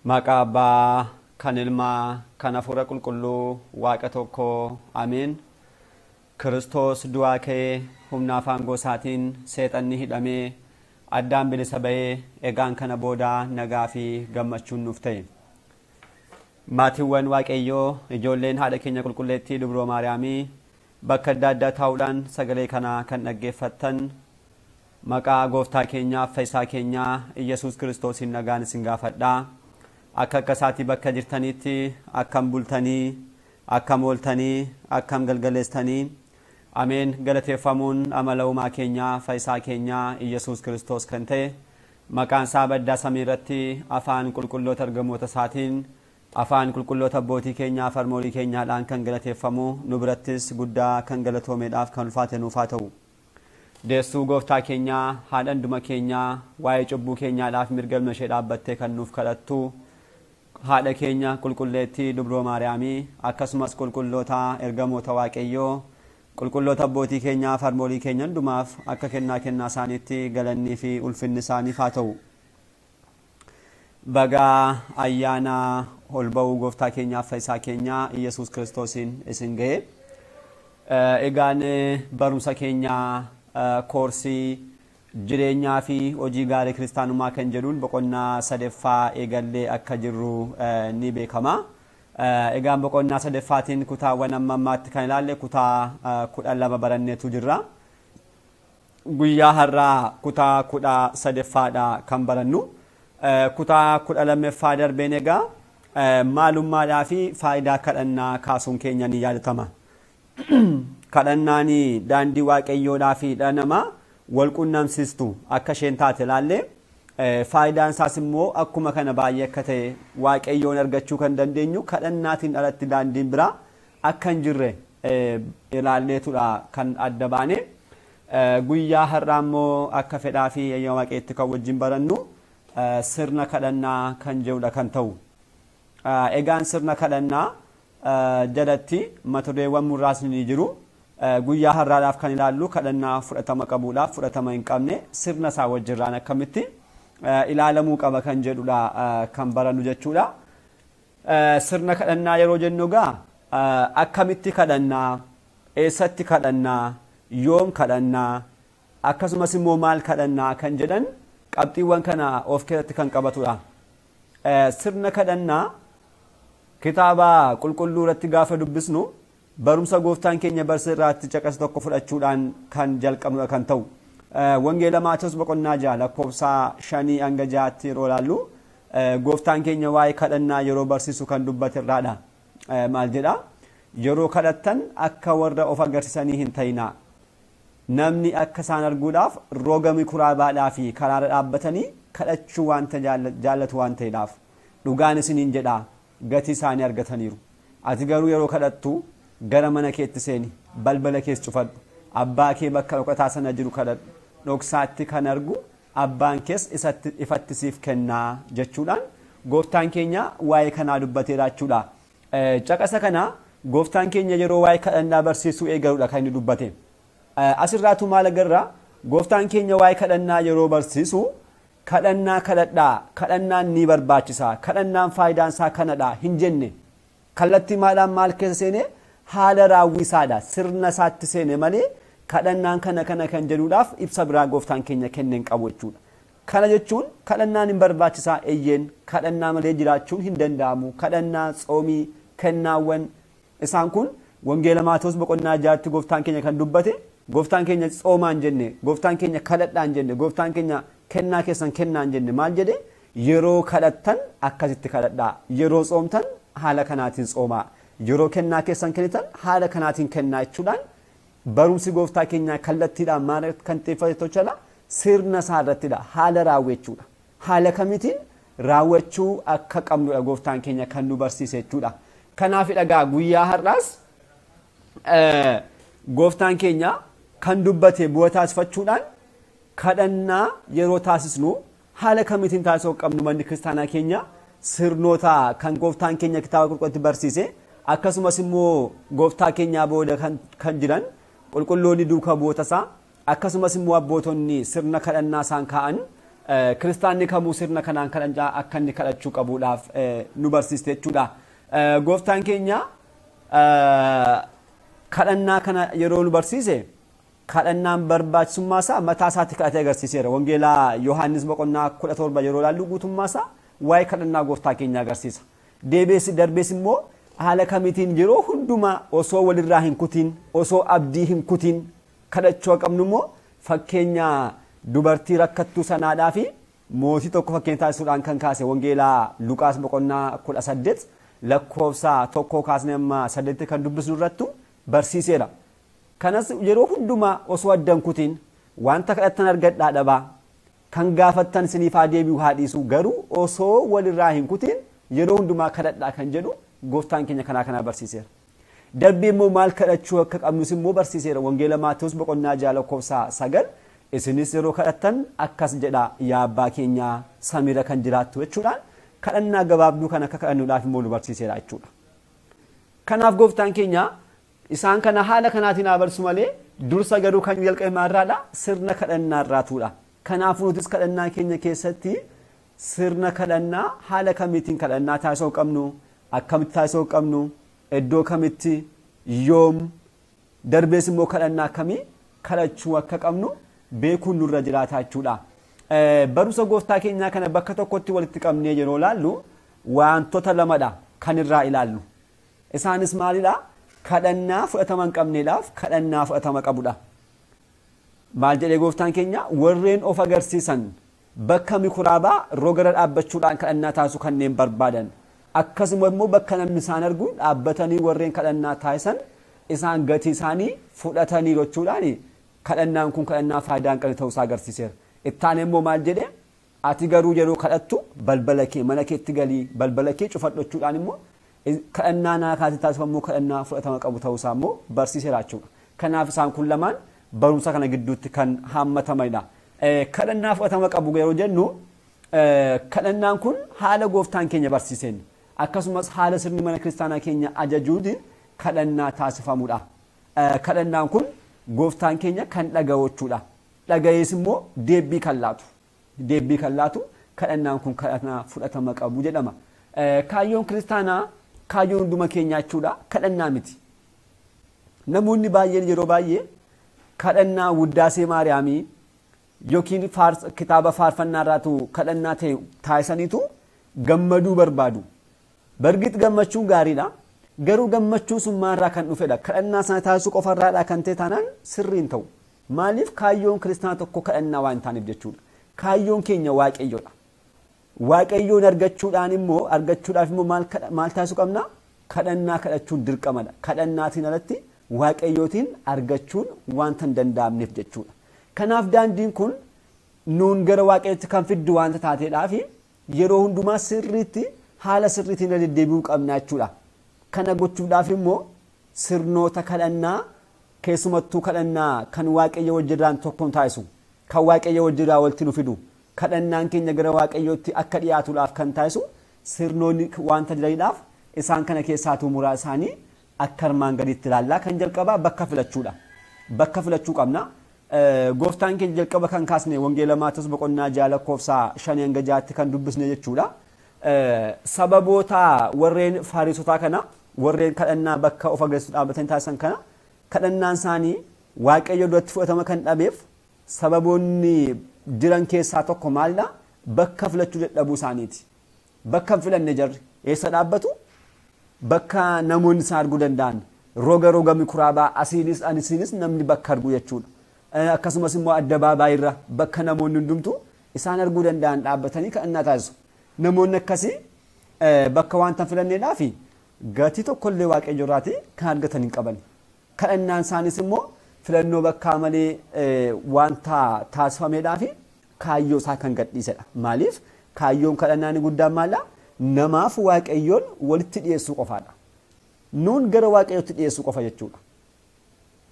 Maqaa Abbaa, kan Ilmaa, kan Hafuura Qulqulluu, Waaqa tokkoo, Ameen. Kiristoos du'aa ka'ee humna aangoo isaatiin seexanni hidhamee addaan bilisa ba'ee egaan kana booda nagaa fi gammachuun nuuf ta'e. Maatiiwwan Waaqayyoo, ijoolleen haadha keenya qulqulleettii Dubroo Maariyaamii bakka adda addaa taa'uudhaan sagalee kana kan dhaggeeffattan maqaa Gooftaa keenyaaf Fayyisaa keenyaa Iyyasuus Kiristoosiin nagaan isin gaafadhaa. Akka isaatii bakka jirtanitti akkam bultanii, akkam ooltanii, akkam galgaleessanii. Ameen. Galateeffamuun amala uumaa keenyaa Fayyisaa keenyaa Iyyasuus Kiristoos kan ta'e maqaan isaa baddaa samii irratti afaan qulqulloota ergamoota isaatiin afaan qulqulloota abbootii keenyaa farmoolii keenyaadhaan kan galateeffamu nu birattis guddaa kan galatoomeedhaaf kan ulfaate nuuf haa ta'u. Deessuu Gooftaa keenyaa haadha hunduma keenyaa waa'ee cubbuu keenyaadhaaf mirga ilma ishee dhaabbattee kan nuuf kadhattu haadha keenya qulqulleettii Dubroo Maariyaamii akkasumas qulqulloota ergamoota Waaqayyoo qulqulloota abbootii keenyaa farmoolii keenya hundumaaf akka kennaa isaaniitti galannii fi ulfinni isaaniif haa ta'u. Bagaa ayyaana ol ba'uu Gooftaa keenyaaf Fayyisaa keenyaa Iyyasuus Kiristoosiin isin ga'e. Egaan barumsa keenyaa koorsii jireenyaa fi hojii gaarii kiristaanummaa kan jedhuun boqonnaa sadaffaa eegallee akka jirru ni beekama. Egaan boqonnaa sadaffaatiin kutaawwan amma ammaatti kan ilaalle kutaa 12 baranneetu jirra. Guyyaa har'aa kutaa 13ffaadha kan barannu. Kutaa 12ffaa darbeen egaa maalummaadhaa fi faayidaa kadhannaa kaasuun keenya ni yaadatama. Kadhannaan daandii Waaqayyoodhaa fi dhala namaa wal quunnamsiistu akka isheen taate ilaalle. Faayidaan isaas immoo akkuma kana baay'ee akka ta'e Waaqayyoon argachuu kan dandeenyu kadhannaatiin alatti daandiin biraa akka hin jirre ilaalleetudha kan adda baane. Guyyaa har'aa immoo akka fedhaa fi ayyaana Waaqayyootti kan wajjin barannu sirna kadhannaa kan jedhudha kan ta'u. Egaan sirna kadhannaa jalatti mata dureewwan muraasni ni jiru. Guyyaa har'aadhaaf kan ilaallu kadhannaa fudhatama qabuudhaaf fudhatama hin qabne sirna isaa wajjirraan akkamitti ilaalamuu qaba kan jedhudha kan barannu jechuudha. Sirna kadhannaa yeroo jennu egaa akkamitti kadhannaa, eessatti kadhannaa, yoom kadhannaa, akkasumas immoo maal kadhannaa kan jedhan qabxiiwwan kana of keessatti kan qabatudha. Sirna kadhannaa kitaaba qulqulluu irratti gaafa dubbisnu barumsa Gooftaan keenya barsiisa irratti caqasa tokko fudhachuudhaan kan jalqabnudha kan ta'u. Wangeela Maatewos boqonnaa 6 lakkoofsa 5 hanga 6tti yeroo ilaallu Gooftaan keenya waa'ee kadhannaa yeroo barsiisu kan dubbate irraadha. Maal jedha? Yeroo kadhattan akka warra of agarsiisanii hin ta'inaa. Namni akka isaan arguudhaaf roga mikuraabaadhaa fi karaarra dhaabbatanii kadhachuu wanta jaallatu waan ta'eedhaaf dhugaan isiniin jedha gatii isaanii argataniiru. Ati garuu yeroo kadhattu gara mana keetti seeni, balbala kees cufadhu, abbaa kee bakka dhokataa sana jiru kadhadhu, dhoksaatti kan argu abbaan kees ifatti siif kennaa jechuudhaan Gooftaan keenya waa'ee kanaa dubbateera jechuudha. Caqasa kana Gooftaan keenya yeroo waa'ee kadhannaa barsiisuu eegaluudha kan inni dubbate. Asirraatu maal agarra? Gooftaan keenya waa'ee kadhannaa yeroo barsiisu kadhannaa kadhadhaa, kadhannaan ni barbaachisa, kadhannaan faayidaan isaa kanadha hin jenne. Kallattii maadhaan maal keessa seene haala raawwisaadha, sirna isaatti seene malee kadhannaan kana kan jedhuudhaaf ibsa biraa Gooftaan keenya kenneen qabu jechuudha. Kana jechuun kadhannaan hin barbaachisaa eeyyeen kadhannaa malee jiraachuun hin danda'amu. Kadhannaa, tsoomii, kennaawwan isaan kun wangeela Maatewos boqonnaa 6tti Gooftaan keenya kan dubbate. Gooftaan keenya tsoomaan jenne, Gooftaan keenya kadhadhaan jenne, Gooftaan keenya kennaa keessan kennaan jenne maal jedhe? Yeroo kadhattan akkasitti kadhadhaa, yeroo tsoomtan haala kanaatiin tsoomaa, yeroo kennaa keessan kennitan haala kanaatiin kennaa jechuudhaan barumsi Gooftaa keenyaa kallattiidhaan maal kan xiyyeeffate tolchala sirna isaa irrattidha, haala raawwachuudha. Haala kamitiin raawwachuu akka qabnudha Gooftaan keenya kan nu barsiise jechuudha. Kanaafidha egaa guyyaa har'aas Gooftaan keenya kan dubbate bu'aa taasifachuudhaan kadhannaa yeroo taasisnu haala kamitiin taasisuu qabnu manni kiristaanaa keenya sirnoota kan Gooftaan keenya kitaaba qulqulluutti barsiise akkasumas immoo Gooftaa keenyaa booda kan jiran qulqulloonni duukaa bu'oota isaa akkasumas immoo abbootonni sirna kadhannaa isaan kaa'an kiristaanni kamuu sirna kanaan kadhachaa akka inni kadhachuu qabuudhaaf nu barsiiste jechuudha. Gooftaan keenya kadhannaa kana yeroo nu barsiise kadhannaan barbaachisummaa isaa mataa isaatti kadhatee agarsiiseera. Wangeelaa Yohaannis boqonnaa 17 yeroo ilaallu guutummaa isaa waa'ee kadhannaa gooftaa keenya agarsiisa. Darbees immoo haala kamiitiin yeroo hundumaa osoo walirraa hin kutin osoo abdii hin kutin kadhachuu qabnu immoo fakkeenya dubartii rakkattuu sanaadhaa fi mootii tokko fakkeenya taasisuudhaan kan kaase wangeelaa Luqaas boqonnaa 18 lakkoofsa 1 kaasnee amma 8 kan dubbisnu irrattu barsiiseera. Kanas yeroo hundumaa osoo addan kutin wanta kadhattan argadhaa dhabaa kan gaafattan isiniif haa deebi'u haa dhiisu garuu osoo walirraa hin kutin yeroo hundumaa kadhadhaa kan jedhu gooftaan keenya kanaa barsiiseera. Darbee immoo maal kadhachuu akka qabnus immoo barsiiseera. Wangeela Maatewos boqonnaa 6 lakkoofsa 9 isinis yeroo kadhattan akkas jedha yaa abbaa keenya samiirra kan jiraattu jechuudhaan kadhannaa gabaabduu kan akka kadhannuudhaaf immoo nu barsiiseera jechuudha. Kanaaf gooftaan keenya isaan kana haala kanaatiin abarsu malee dursa garuu kan jalqabe maarraadha sirna kadhannaa irraatuudha. Kanaaf nutis kadhannaa keenya keessatti sirna kadhannaa haala kamiitiin kadhannaa taasisuu qabnu akkamitti taasisuu qabnu iddoo kamitti yoom darbees immoo kadhannaa akkamii kadhachuu akka qabnu beekuun nurra jiraata jechuudha. Barumsa gooftaa keenyaa kana bakka tokkotti walitti qabnee yeroo ilaallu wantoota lamadha kan irraa ilaallu. Isaanis maalidha? Kadhannaa fudhatama hin qabneedhaaf kadhannaa fudhatama qabudha. Maal jedhee gooftaan keenya warreen of agarsiisan bakka mikuraabaa rogara dhaabbachuudhaan kadhannaa taasisu kanneen barbaadan akkasuma immoo bakka namni isaan argu dhaabbatanii warreen kadhannaa taasisan isaan gatii isaanii fudhatanii jechuudhaan kadhannaan kun kadhannaa faayidaa hin qabne ta'uu isaa agarsiiseera. Ittaan immoo maal jedhee ati garuu yeroo kadhattu balbala kee mana keetti galii balbala kee cufadhu jechuudhaan immoo kadhannaa naakaatii taasifamuu kadhannaa fudhatama qabu ta'uu isaa immoo barsiiseera jechuudha. Kanaaf isaan kun lamaan barumsa kana gidduutti kan hammatamanidha. Kadhannaa fudhatama qabu yeroo jennu kadhannaan kun haala gooftaan keenya barsiiseen akkasumas haala sirni mana kiristaanaa keenya ajajuutiin kadhannaa taasifamudha. Kadhannaan kun gooftaan keenya kan dhagahuudha. Dhagayees immoo deebii kan laatu kadhannaan kun kadhannaa fudhatama qabu jedhama. Kaayyoon kiristaanaa kaayyoon hunduma keenyaa jechuudha kadhannaa miti. Namoonni baay'een yeroo baay'ee kadhannaa Wuddaasee Maariyaamii yookiin kitaaba faarfannaa irraatu kadhannaa ta'e taasisaniitu gammaduu barbaadu. Bargit gammachuun gaariidha. Garuu gammachuun sun maarraa kan dhufedha. Kadhannaa sana taasisuu qofarraadhaa kan ta'e taanaan sirriin ta'u. Maaliif kaayyoon kiristaanaa tokko kadhannaa waan taaneef jechuudha. Kaayyoon keenya waaqayyoodha. Waaqayyoon argachuudhaaf immoo maal taasisuu qabna? Kadhannaa kadhachuun dirqamadha. Kadhannaatiin alatti waaqayyootiin argachuun wanta hin danda'amneef jechuudha. Kanaaf daandiin kun nuun gara waaqayyootti kan fiddu wanta taateedhaaf yeroo hundumaa sirriitti haala sirriitiin deddeebi'uu qabna jechuudha. Kana gochuudhaaf immoo sirnoota kadhannaa keessumattuu kadhannaa kan waaqayyo wajjirraan tokkoon taasisu kan waaqayyo wajjirraa walitti nu fidu kadhannaan keenya gara waaqayyootti akka dhiyaatuudhaaf kan taasisu sirnoonni wanta jiraniidhaaf isaan kana keessaatuu muraasa isaanii akka armaan gadiitti ilaallaa kan jalqabaa bakka filachuudha. Bakka filachuu qabna. Gooftaan keenya jalqaba kan kaasne wangeela Maatewos boqonnaa 6 lakkoofsa 5 hanga 6tti kan dubbisne jechuudha. Sababoota warreen Fariisotaa kana warreen kadhannaa bakka of agarsiisuu dhaabbatanii taasisan kana kadhannaan isaanii waaqayyo duratti fudhatama kan dhabeef sababoonni jiran keessaa tokko maalidha? Bakka filachuu dadhabuu isaaniiti. Bakka hin filanne jarri eessa dhaabbatu? Bakka namoonni isaan arguu danda'an roga mikuraabaa asiinis namni bakka argu jechuudha. Akkasumas immoo addabaabaayii irra bakka namoonni hundumtu isaan arguu danda'an dhaabbatanii kadhannaa taasisu. Namoonni akkasii bakka wanta filanneedhaa fi gatii tokkollee waaqayyo irraatii kan argatan hin qaban. Kadhannaan isaanis immoo filannoo bakkaa malee wanta taasifameedhaa fi kaayyoo isaa kan gadhiisedha. Maaliif? Kaayyoon kadhannaa guddaan maalidha? Namaaf waaqayyoon walitti dhiyeessuu qofaadha. Nuun gara waaqayyootti dhiyeessuu qofa jechuudha.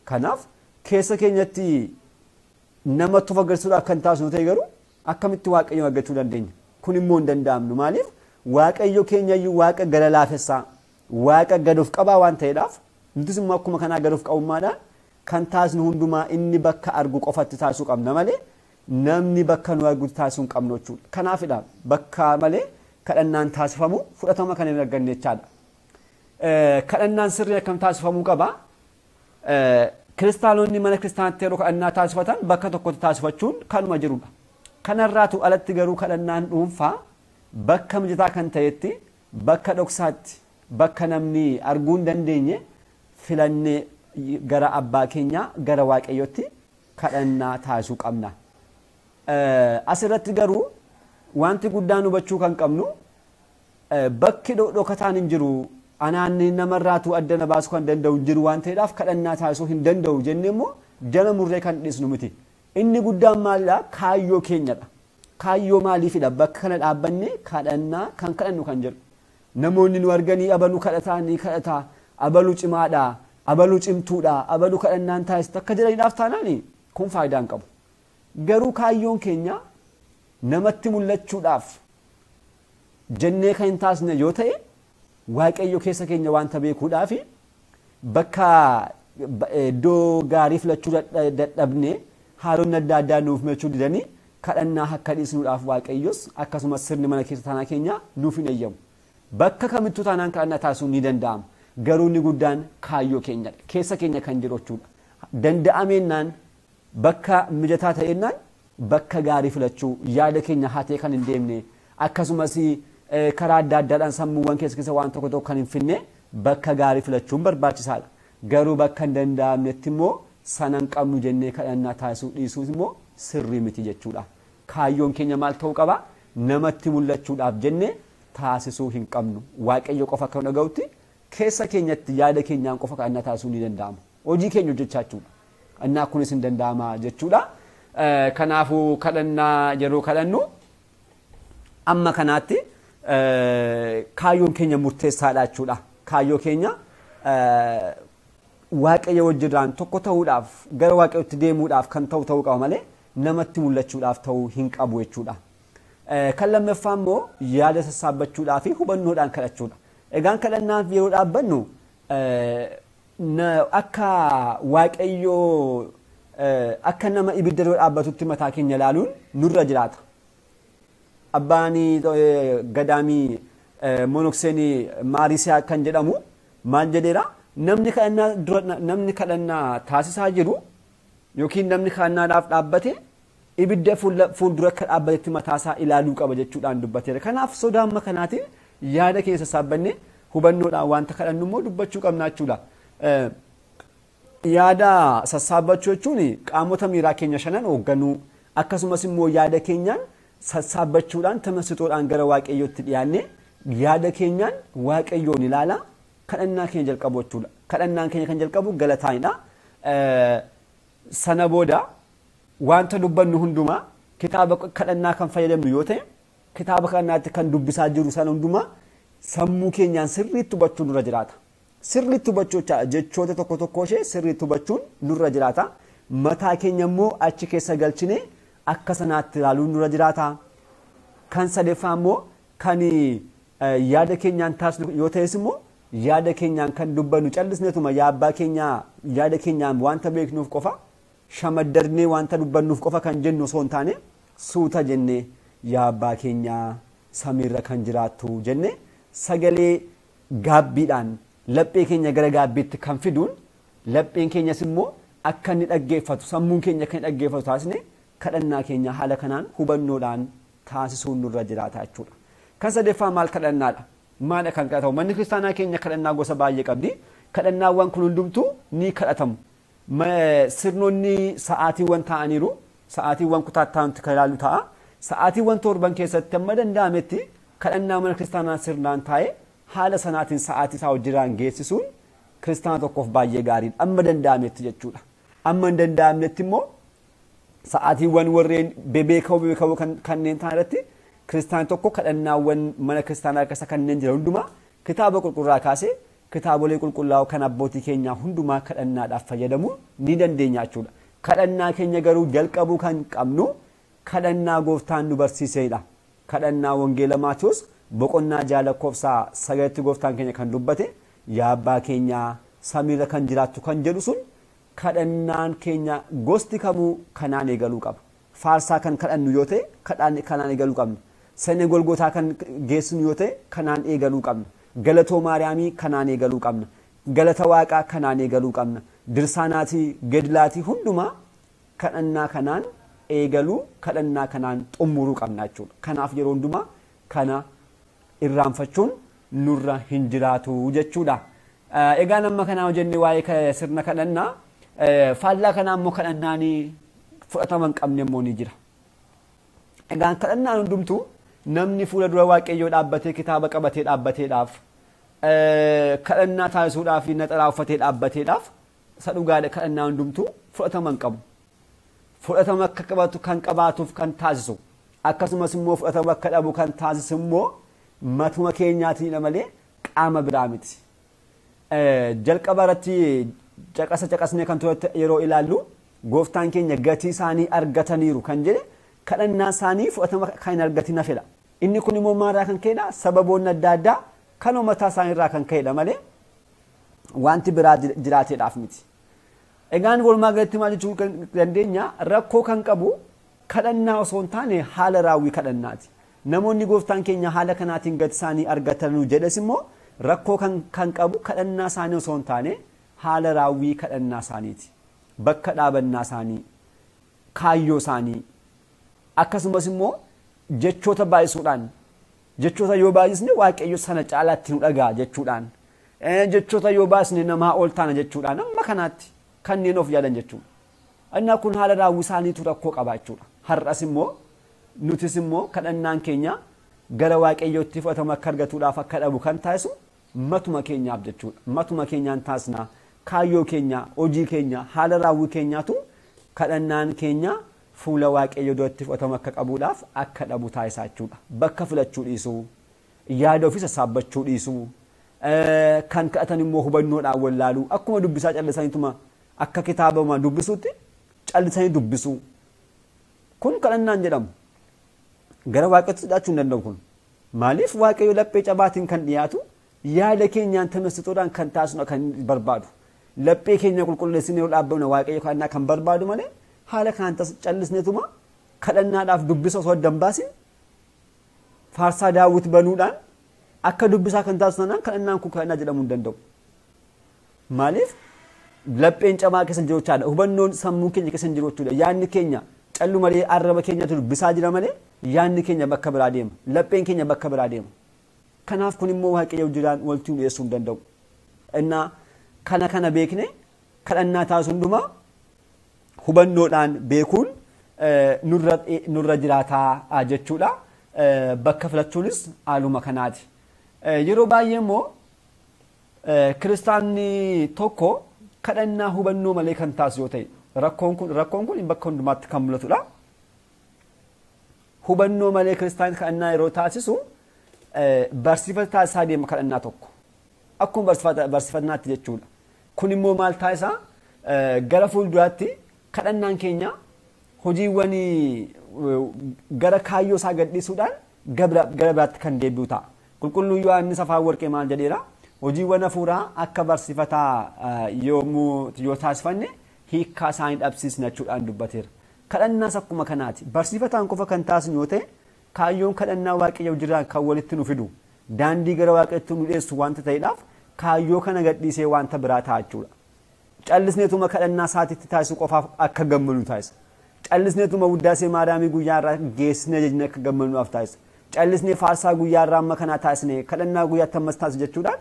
Kanaaf keessa keenyatti nama of agarsiisuudhaaf kan taasisnu ta'e garuu akkamitti waaqayyoon argachuu dandeenya? Kun immoo hin danda'amnu. Maaliif? Waaqayyo keenyayyuu waaqa gara laafessaa, waaqa gadoof qabaa waan ta'eedhaaf nutis immoo akkuma kanaa gadoof qabummaadhaan kan taasisnu hundumaa inni bakka argu qofatti taasisuu qabna malee namni bakka nu arguu taasisuun qabnu jechuudha. Kanaafidha bakka malee kadhannaan taasifamu fudhatama kan hin arganne jechaadha. Kadhannaan sirrii akkam taasifamuu qaba? Kiristaanonni mana kiristaanaatti yeroo kadhannaa taasifatan bakka tokkotti taasifachuun kanuma jirudha. Kanarraatu alatti garuu kadhannaan dhuunfaa bakka mijataa kan ta'etti bakka dhoksaatti bakka namni arguu hin dandeenye filannee gara abbaa keenyaa gara waaqayyotti kadhannaa taasisuu qabna. Asirratti garuu wanti guddaan hubachuu kan qabnu bakki dhokataan hin jiru anaanni namarraatu adda na baasuu kan danda'u hin jiru waan ta'eedhaaf kadhannaa taasisuu hin danda'u jennee immoo jala murree kan dhiisnu miti. Inni guddaan maalidha? Kaayyoo keenyadha. Kaayyoo maaliifidha? Bakka kana dhaabbanne kadhannaa kan kadhannu kan jedhu. Namoonni nu arganii abaluu kadhataa ni kadhataa, abaluu cimaadha, abaluu cimtuudha, abaluu kadhannaan taasisu akka jedhaniidhaaf taanaani kun faayidaa hin qabu. Garuu kaayyoon keenya namatti mul'achuudhaaf jennee kan hin taasisne yoo ta'e waaqayyo keessa keenya wanta beekuudhaaf bakka iddoo gaarii filachuu dadhabne haalonni adda addaa nuuf mechuu didanii kadhannaa akka dhiisnuudhaaf waaqayyos akkasumas sirni mana keessa taanaa keenya nuuf hin eeyyamu. Bakka kamittuu taanaan kadhannaa taasisuun ni danda'ama. Garuu inni guddaan kaayyoo keenyadha. Keessa keenya kan jiru jechuudha. Danda'ameennaan bakka mijataa ta'ennaan bakka gaarii filachuu yaada keenya hatee kan hin deemne akkasumas karaa adda addaadhaan sammuuwwan keessa waan tokko tokko kan hin finne bakka gaarii filachuun barbaachisaadha. Garuu bakka hin danda'amnetti immoo sanan qabnu jennee kadhannaa taasisuu dhiisuu immoo sirrii miti jechuudha. Kaayyoon keenya maal ta'uu qaba? Namatti mul'achuudhaaf jennee taasisuu hin qabnu. Waaqayyo qofa akka dhaga'utti keessa keenyatti yaada keenyaan qofa kadhannaa taasisuu ni danda'ama. Hojii keenya hojjechaa jechuudha. Annaa kunis hin danda'ama jechuudha. Kanaafuu kadhannaa yeroo kadhannu amma kanaatti kaayyoon keenya murteessaadha jechuudha. Kaayyoo keenya waaqayyo wajjirraan tokko ta'uudhaaf gara waaqayyotti deemuudhaaf kan ta'uu qaba malee namatti mul'achuudhaaf ta'uu hin qabu jechuudha. Kan lammaffaa immoo yaada sassaabbachuudhaa fi hubannoodhaan kadhachuudha. Egaan kadhannaaf yeroo dhaabbannu akka waaqayyoo akka nama ibidda yeroo dhaabbatutti mataa keenya ilaaluun nurra jiraata. Abbaanii gadaamii monokseenii maarisiyaa kan jedhamu maal jedheera? Namni kadhannaa taasisaa jiru yookiin namni kadhannaadhaaf dhaabbate ibidda fuuldura akka dhaabbatetti mataasaa ilaaluu qaba jechuudhaan dubbateera. Kanaaf sodaa amma kanaatiin yaada keessa sassaabbannee hubannoodhaan wanta kadhannu immoo dubbachuu qabna jechuudha. Yaada sassaabbachuu jechuun qaamota miiraa keenya shanan hoogganuu akkasumas immoo yaada keenyaan sassaabbachuudhaan tamasitoodhaan gara waaqayyootti dhiyaannee yaada keenyaan waaqayyoon ilaalaa kadhannaa keenya jalqabu jechuudha. Kadhannaan keenya kan jalqabu galataanidha. Sana booda wanta dubbannu hundumaa kitaaba kadhannaa kan fayyadamnu yoo ta'e kitaaba kadhannaatti kan dubbisaa jiru sana hundumaa sammuu keenyaan sirriitti hubachuun nurra jiraata. Sirriitti hubachuu jechoota tokko tokko ishee sirriitti hubachuun nurra jiraata. Mataa keenya immoo achi keessa galchinee akka sanaatti ilaaluun nurra jiraata. Kan sadeeffaa immoo kan yaada keenyaan taasisnu yoo ta'es immoo yaada keenyaan kan dubbannu callisneetuma yaa abbaa keenyaa yaada keenyaan wanta beeknuuf qofa shamaddarnee wanta dubbannuuf qofa kan jennu osoo hin taane suuta jennee yaa abbaa keenyaa samiirra kan jiraattu jennee sagalee gaabbiidhaan laphee keenya gara gaabbiitti kan fiduun lapheen keenyas immoo akka inni dhaggeeffatu sammuun keenya akka inni dhaggeeffatu taasisne kadhannaa keenya haala kanaan hubannoodhaan taasisuun nurra jiraata jechuudha. Kan sadeeffaa maal kadhannaadha? Maadha kan kadhatamu? Manni kiristaanaa keenya kadhannaa gosa baay'ee qabdi. Kadhannaawwan kun hundumtuu ni kadhatamu. Sirnoonni sa'aatiiwwan ta'aniiru. Sa'aatiiwwan kutaataantu kan ilaalu ta'a. Sa'aatiiwwan torban keessatti amma danda'ametti kadhannaa mana kiristaanaa sirnaan taa'ee haala sanaatiin sa'aatii isaa hojiraan geessisuun kiristaana tokkoof baay'ee gaariidha. Amma danda'ametti jechuudha. Amma hin danda'amnetti immoo sa'aatiiwwan warreen bebeekamoo kanneen ta'an irratti kiristaan tokko kadhannaawwan mana kiristaanaa keessa kanneen jiran hundumaa kitaaba qulqulluu kaasee kitaabolee qulqullaa'oo kan abbootii keenyaa hundumaa kadhannaadhaaf fayyadamuu ni dandeenya jechuudha. Kadhannaa keenya garuu jalqabuu kan qabnu kadhannaa gooftaan nu barsiisedha. Kadhannaa wangeela Maatiyos boqonnaa 6 gooftaan keenya kan dubbate yaa abbaa keenyaa samiirra kan jiraattu kan jedhu sun kadhannaan keenya gosti kamuu kanaan eegaluu qaba. faarsaa kan kadhannu yoo ta'e kanaan eegaluu qabna. Sanyii golgotaa kan geessinu yoo ta'e kanaan eegaluu qabna. Galatoo Maariyaamii kanaan eegaluu qabna. Galata Waaqaa kanaan eegaluu qabna. Dirsaanaatii gadlaatii hundumaa kadhannaa kanaan eegaluu kadhannaa kanaan xummuruu qabna jechuudha. Kanaaf yeroo hundumaa kana irraanfachuun nurra hin jiraatu jechuudha. Egaa nama kanaa hojjenne waa'ee sirna kadhannaa faallaa kanaa immoo kadhannaan fudhatama hin qabne immoo ni jira. Egaa kadhannaan hundumtuu namni fuula dura Waaqayyoo dhaabbatee kitaaba qabatee dhaabbateedhaaf kadhannaa taasisuudhaaf naxalaa uffatee dhaabbateedhaaf isa dhugaadha kadhannaa hundumtuu fudhatama hin qabu. Fudhatama akka qabatu kan qabaatuuf kan taasisu akkasumas immoo fudhatama akka dhabu kan taasisu immoo matuma keenyaatiin malee qaama biraa miti. Jalqaba irratti caqasnee kan turte yeroo ilaallu gooftaan keenya gatii isaanii argataniiru kan jedhe kadhannaa isaanii fudhatama kan argatin hafedha. Inni kun immoo maalirraa kan ka'edha? Sababoonni adda addaa kan mataa isaanii irraa kan ka'edha malee wanti biraa jiraateedhaaf miti. Egaan walumaa galatti maal jechuu dandeenya? Rakkoo kan qabu kadhannaa osoo hin taane haala raawwii kadhannaati. Namoonni gooftaan keenya haala kanaatiin gatii isaanii argatanu jedhes immoo rakkoo kan qabu kadhannaa isaanii osoo hin taane haala raawwii kadhannaa isaaniiti. Bakka dhaabannaa isaanii, kaayyoo isaanii, akkasumas immoo jechoota baay'isuudhaan jechoota yoo baay'isne Waaqayyo sana caalaatti nu dhaga'a jechuudhaan jechoota yoo baay'isne namaa ol taana jechuudhaan amma kanaatti kanneen of yaadan jechuudha. Annaa kun haala raawwii isaaniitu rakkoo qaba jechuudha. Har'as immoo nutis immoo kadhannaan keenya gara Waaqayyootti fudhatama akka argatuudhaaf akka dhabu kan taasisu matuma keenyaaf jechuudha. Matuma keenyaan taasisna kaayyoo keenya, hojii keenya, haala raawwii keenyaatu kadhannaan keenya fuula Waaqayyoo duratti fudhatama akka qabuudhaaf akka dhabu taasisaa jechuudha. Bakka filachuu dhiisuu, yaada ofii sassaabbachuu dhiisuu, kan kadhatan immoo hubannoodhaan wallaaluu akkuma dubbisaa callisaniituma akka kitaabama dubbisuutti callisanii dubbisuu. Kun kadhannaan jedhamu. Gara Waaqayyootti hidhachuu hin danda'u kun. Maaliif Waaqayyo laphee cabaatiin kan dhiyaatu yaada keenyaan tamassituudhaan kan taasisnu kan barbaadu. Laphee keenya qulqulleessinee yoo dhaabbamne Waaqayyo kadhannaa kan barbaadu malee haala kanaan callisneetuma kadhannaadhaaf dubbisa osoo adda hin baasin faarsaa Daawit banuudhaan akka dubbisaa kan taasisanaan kadhannaan kun kadhannaa jedhamuu hin danda'u. Maaliif lapheen cabaa keessa jiru jechaadha. Hubannoon sammuu keenya keessa jiru jechuudha. Yaadni keenya callu malee arraba keenyatu dubbisaa jira malee yaadni keenya bakka biraa deema. Lapheen keenya bakka biraa deema. Kanaaf kun immoo Waaqayyo jiraan waltii dhiyeessuu hin danda'u. Innaa kana beekne kadhannaa taasisu hundumaa hubannoodhaan beekuun nurra jiraataa jechuudha. Bakka filachuunis haaluma kanaati. Yeroo baay'ee immoo kiristaanni tokko kadhannaa hubannoo malee kan taasisu yoo ta'e rakkoon kun bakka hundumaatti kan mul'atudha. Hubannoo malee kiristaanni kadhannaa yeroo taasisu barsiifata taasisaa deema kadhannaa tokko. Akkuma barsiifannaatti jechuudha. Kun immoo maal taasisaa gara fuulduraatti kadhannaan keenya hojiiwwan gara kaayyoo isaa gadhiisuudhaan gara biraatti kan deebi'u ta'a. Qulqulluun Yohaannis afaan warqee maal jedheera? Hojiiwwan hafuuraa akka barsiifataa yoo taasifanne hiikkaa isaanii dhabsiisna jechuudhaan dubbateera. Kadhannaas akkuma kanaati. Barsiifataan qofa kan taasisnu yoo ta'e kaayyoon kadhannaa Waaqayyo jiraan kan walitti nu fidu daandii gara Waaqayyootti nu dhiyeessu wanta ta'eedhaaf kaayyoo kana gadhiisee wanta biraa ta'a jechuudha. Callisneetuma kadhannaa isaatiitti taasisu qofaaf akka gammanu taasisa. Callisneetuma Wuddaasee Maariyaamii guyyaa irraa geessine jejne akka gammanuudhaaf taasisa. Callisnee faarsaa guyyaa irraa amma kanaa taasisne kadhannaa guyyaatti ammas taasisu jechuudhaan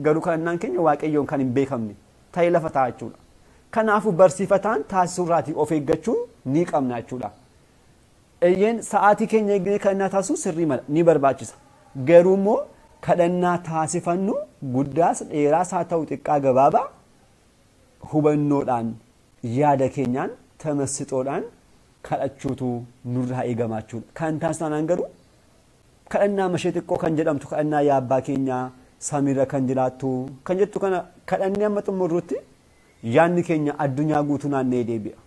garuu kadhannaan keenya Waaqayyoon kan hin beekamne ta'ee lafa ta'a jechuudha. Kanaafuu barsiifataan taasisuurraatii of eeggachuu ni qabna jechuudha. Eeyyeen sa'aatii keenya eegnee kadhannaa taasisuu sirrii mala ni barbaachisa. Garuu immoo kadhannaa taasifannu guddaas dheeraas haa ta'u xiqqaa gabaabaa hubannoodhaan yaada keenyaan tamassixoodhaan kadhachuutu nurraa eegama jechuudha. Kan taasisan garuu kadhannaa mashee xiqqoo kan jedhamtu kadhannaa yaa abbaa keenyaa samiirra kan jiraattu kan jettu kana kadhannee amma xumurrutti yaadni keenya addunyaa guutuu naanna'ee deebi'a.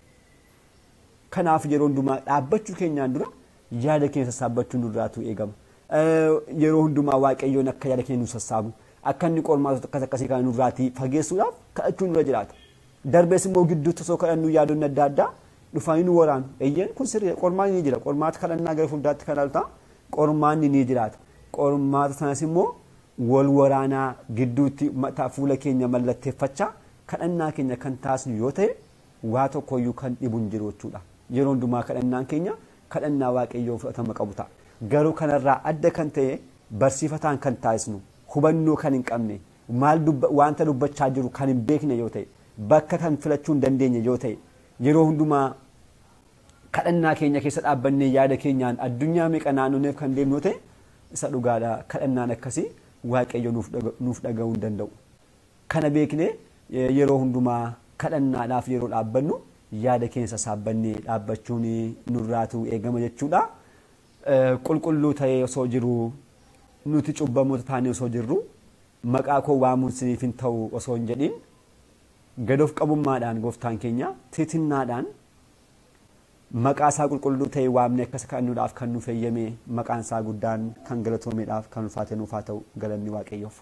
Kanaaf yeroo hundumaa dhaabbachuu keenyaan dura yaada keenya sassaabbachuun nurraatu eegama. Yeroo hundumaa Waaqayyoon akka yaada keenya nu sassaabu akka inni qormaatota akkasii kana nurraatii fageessuudhaaf kadhachuun nurra jiraata. Darbees immoo gidduutti osoo kadhannu yaadonni adda addaa dhufanii nu waraanu eeyyeen kun sirrii qormaan ni jira qormaata kadhannaa gara fuuldaatti kan alta qormaan ni jiraata qormaata sanas immoo wal waraanaa gidduutti mataa fuula keenya mallatteeffachaa kadhannaa keenya kan taasisnu yoo ta'e waa tokkoyyuu kan dhibu hin jiru jechuudha yeroo hundumaa kadhannaan keenya kadhannaa waaqayyoo fudhatama qabu ta'a garuu kanarraa adda kan ta'e barsiifataan kan taasisnu hubannoo kan hin qabne maal wanta dubbachaa jiru kan hin beekne yoo ta'e bakka kan filachuu hin dandeenye yoo ta'e yeroo hundumaa kadhannaa keenya keessa dhaabbannee yaada keenyaan addunyaa meeqa naannoneef kan deemnu yoo ta'e isa dhugaadha kadhannaan akkasii waaqayyo nuuf dhaga'uu hin danda'u kana beeknee yeroo hundumaa kadhannaadhaaf yeroo dhaabbannu yaada keenya sassaabannee dhaabbachuun nurraatu eegama jechuudha qulqulluu ta'ee osoo jiru nuti cubbamoota taanee osoo jirru maqaa koo waamuun siniif hin ta'u osoo hin jedhin gadoof qabummaadhaan gooftaan keenya tiitinnaadhaan maqaa isaa qulqulluu ta'e waamne akkas kadhannuudhaaf kan nuuf eeyyame maqaan isaa guddaan kan galatoomeedhaaf kan ulfaate nuuf haa ta'u galanni waaqayyoof